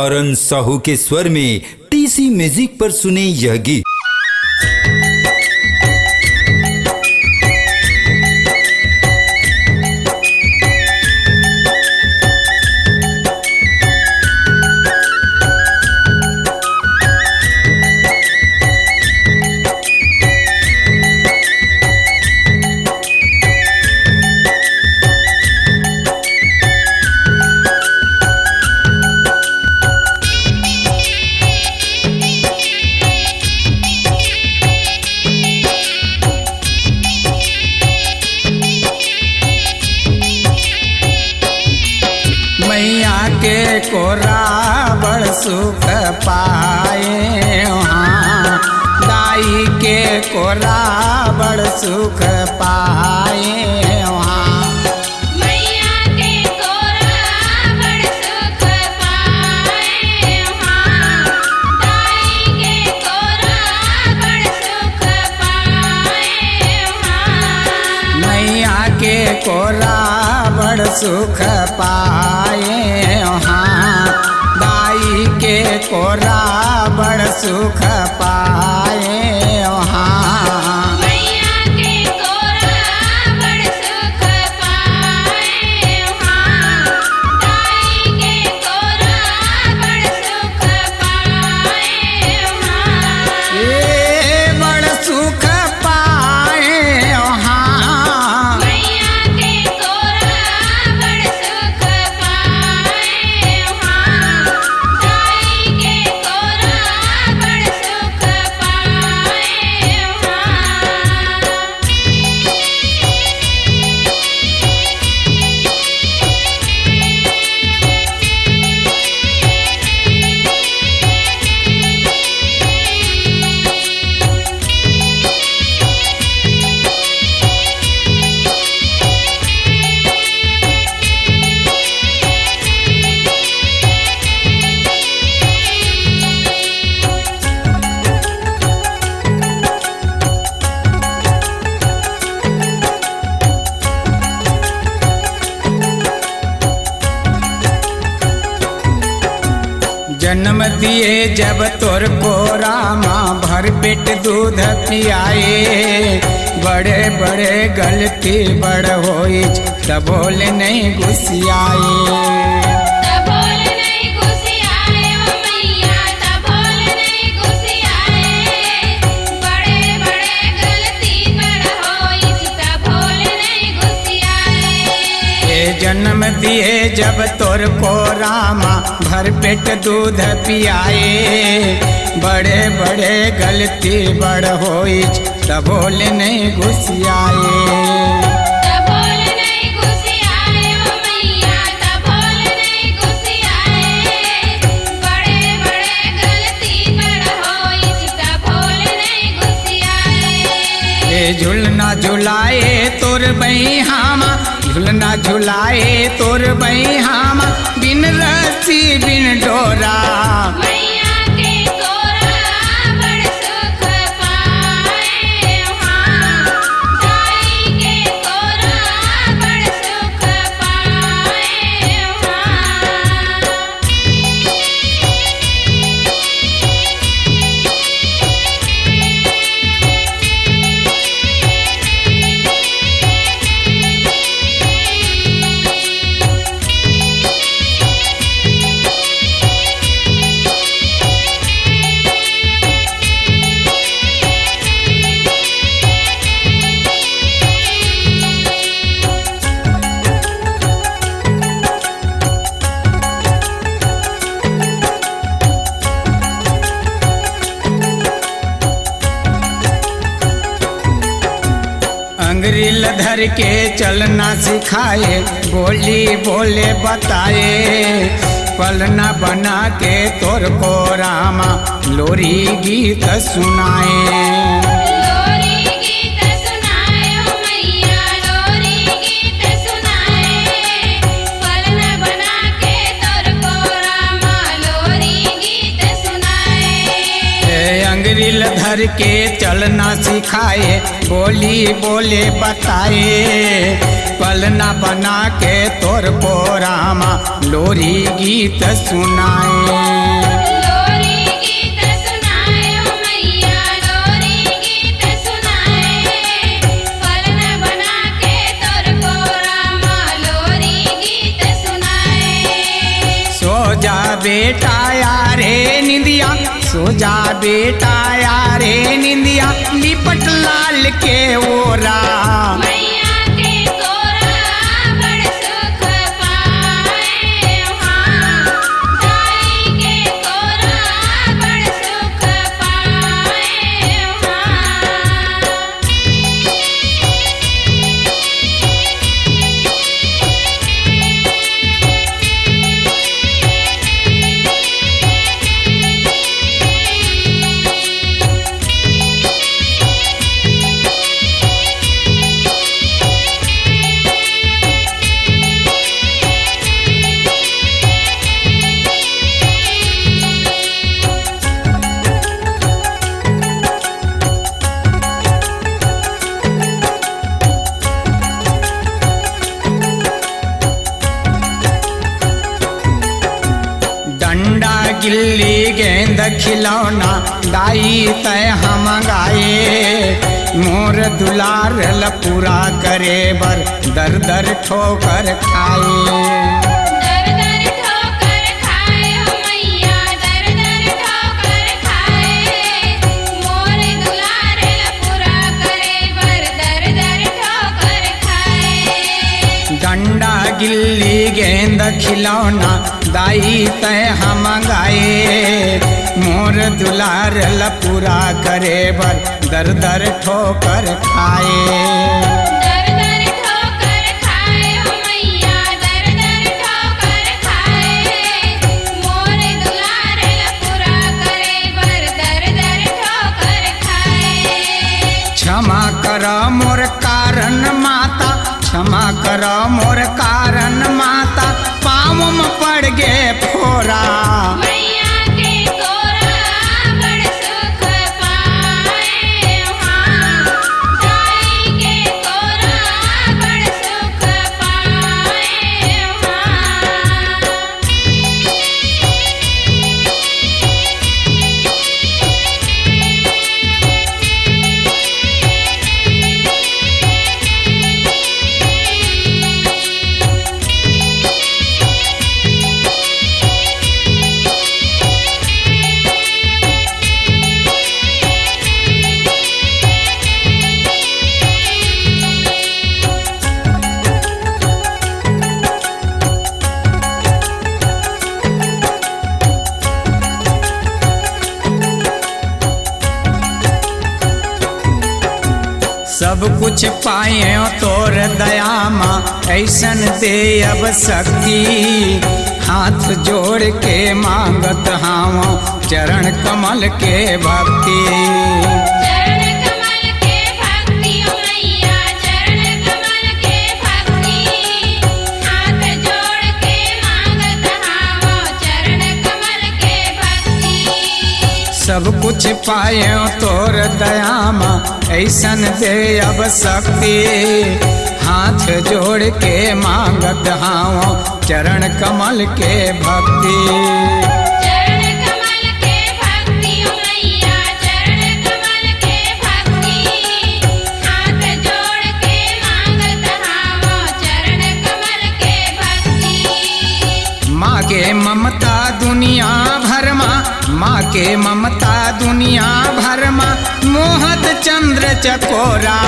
चंपारण साहू के स्वर में टीसी म्यूजिक पर सुने यह गीत। मैया के कोरा बड़ सुख पाए वहाँ, दाई के कोरा बड़ सुख पाए वहाँ। मैया के कोरा बड़ सुख पाए वहाँ, दाई के कोरा बड़ सुख पाए वहाँ। मैया के कोरा बड़ सुख पाए वहाँ, दाई के कोरा बड़ सुख पाए वहाँ। मैया के कोरा बड़ सुख पाए वहाँ, दाई के कोरा बड़ सुख पाए वहाँ। ए बड़ सुख पाए वहाँ। मैया के कोरा बड़ सुख पाए वहाँ, दाई के कोरा बड़ सुख पाए वहाँ। जन्म दिए जब तोर कोरा माँ भर पेट दूध पियाए, बड़े बड़े गलती बड़ होई तब बोले नहीं गुस्सियाए। तबोल नहीं गुस्सियाए वो मैया, तबोल नहीं गुस्सियाए। बड़े बड़े गलती बड़ होई तबोल नहीं गुस्सियाए। ए जन्म दिए जब तोर कोरा माँ भर पेट दूध पियाए, बड़े बड़े गलती बड़ होई तब बोले नहीं गुस्सियाए। तबोल नहीं गुस्सियाए वो मैया, तबोल नहीं गुस्सियाए। बड़े बड़े गलती बड़ होई तबोल नहीं गुस्सियाए। ए झुलना झुलाए तोर बई हामा, झुलना झुलाए तोर बई हामा, बिन रस्सी बिन डोरा। मैया के कोरा बड़ सुख पाए वहाँ, दाई के कोरा बड़ सुख पाए वहाँ। अंग्रिल धर के चलना सिखाए, बोली बोले बताए, पलना बना के तोर को रामा लोरी गीत सुनाए। लोरी गीत सुनाए ओ मैया, लोरी गीत सुनाए। पलना बना के तोर को रामा लोरी गीत सुनाए। अंग्रिल धर धर के चलना सिखाए, बोली बोले बताए, पलना बना के तोर को रामा लोरी गीत सुनाए। लोरी गीत सुनाए ओ मैया, लोरी गीत सुनाए, पलना बना के तोर को रामा लोरी गीत सुनाए। सो जा बेटा यारे निंदिया, सो जा बेटा यारे निंदिया, लिपट लाल के ओरा। मैया के कोरा बड़ सुख पाए वहाँ, दाई के कोरा बड़ सुख पाए वहाँ। डंडा गिल्ली गेंद खिलौना दाई तय हम गाए, मोर दुलार लपूरा करे बर दर दर ठोकर खाए। दर दर ठोकर खाए हो मैया, दर दर ठोकर खाए, मोर दुलार लपूरा करे बर दर दर ठोकर खाए। डंडा गिल्ली गेंद खिलौना दाई तय हम गाए, मोर दुलार लपूरा करे बर दर दर ठोकर खाए। दर दर ठोकर खाए हो मैया, दर दर ठोकर खाए, मोर दुलार लपूरा करे बर दर दर ठोकर खाए। क्षमा कर मोर कारण माता, क्षमा कर मोर कारण माता, पाँव में पड़ गे फोरा। मैया के कोरा बड़ सुख पाए वहाँ, दाई के कोरा बड़ सुख पाए वहाँ। सब कुछ पाए तोर दया माँ, ऐसन दे अब शक्ति, हाथ जोड़ के मांगत हाव चरण कमल के भक्ति। चरण कमल के भक्ति ओ मैया, चरण कमल के भक्ति, हाथ जोड़ के मांगत हावो चरण कमल के भक्ति। सब कुछ पाए तोर दया माँ, ऐसन दे अब शक्ति, हाथ जोड़ के मांगत हाव चरण कमल के भक्ति। चरण कमल के भक्ति ओ मैया, चरण कमल के भक्ति, हाथ जोड़ के मांगत हावो चरण कमल के भक्ति। माँ के ममता दुनिया भर माँ, माँ के ममता दुनिया भर माँ, मोहत चंद्र चकोरा।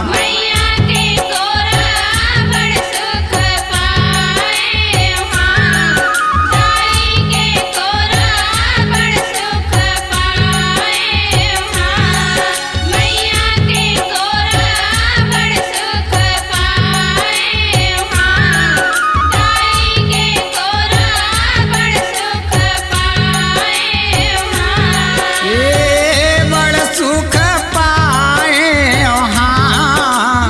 मैया के कोरा बड़ सुख पाए वहाँ, दाई के कोरा बड़ सुख पाए वहाँ। मैया के कोरा बड़ सुख पाए वहाँ, दाई के कोरा बड़ सुख पाए वहाँ। ए बड़ सुख पाए वहाँ,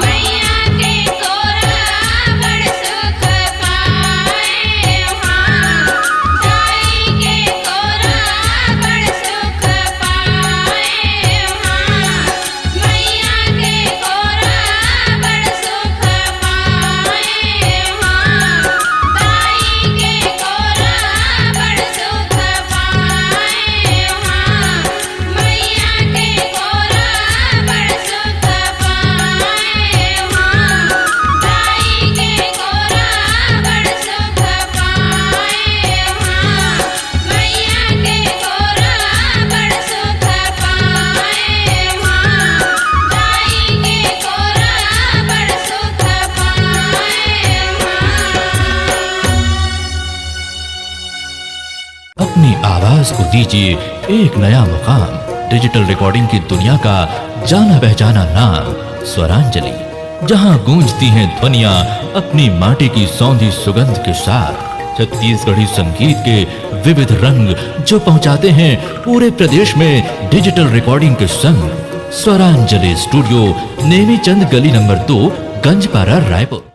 आवाज को दीजिए एक नया मुकाम। डिजिटल रिकॉर्डिंग की दुनिया का जाना पहचाना नाम स्वरांजलि, जहां गूंजती हैं ध्वनियां अपनी माटी की सौंधी सुगंध के साथ। छत्तीसगढ़ी संगीत के विविध रंग जो पहुंचाते हैं पूरे प्रदेश में डिजिटल रिकॉर्डिंग के संग। स्वरांजलि स्टूडियो, नेमीचंद गली नंबर 2, गंजपारा, रायपुर।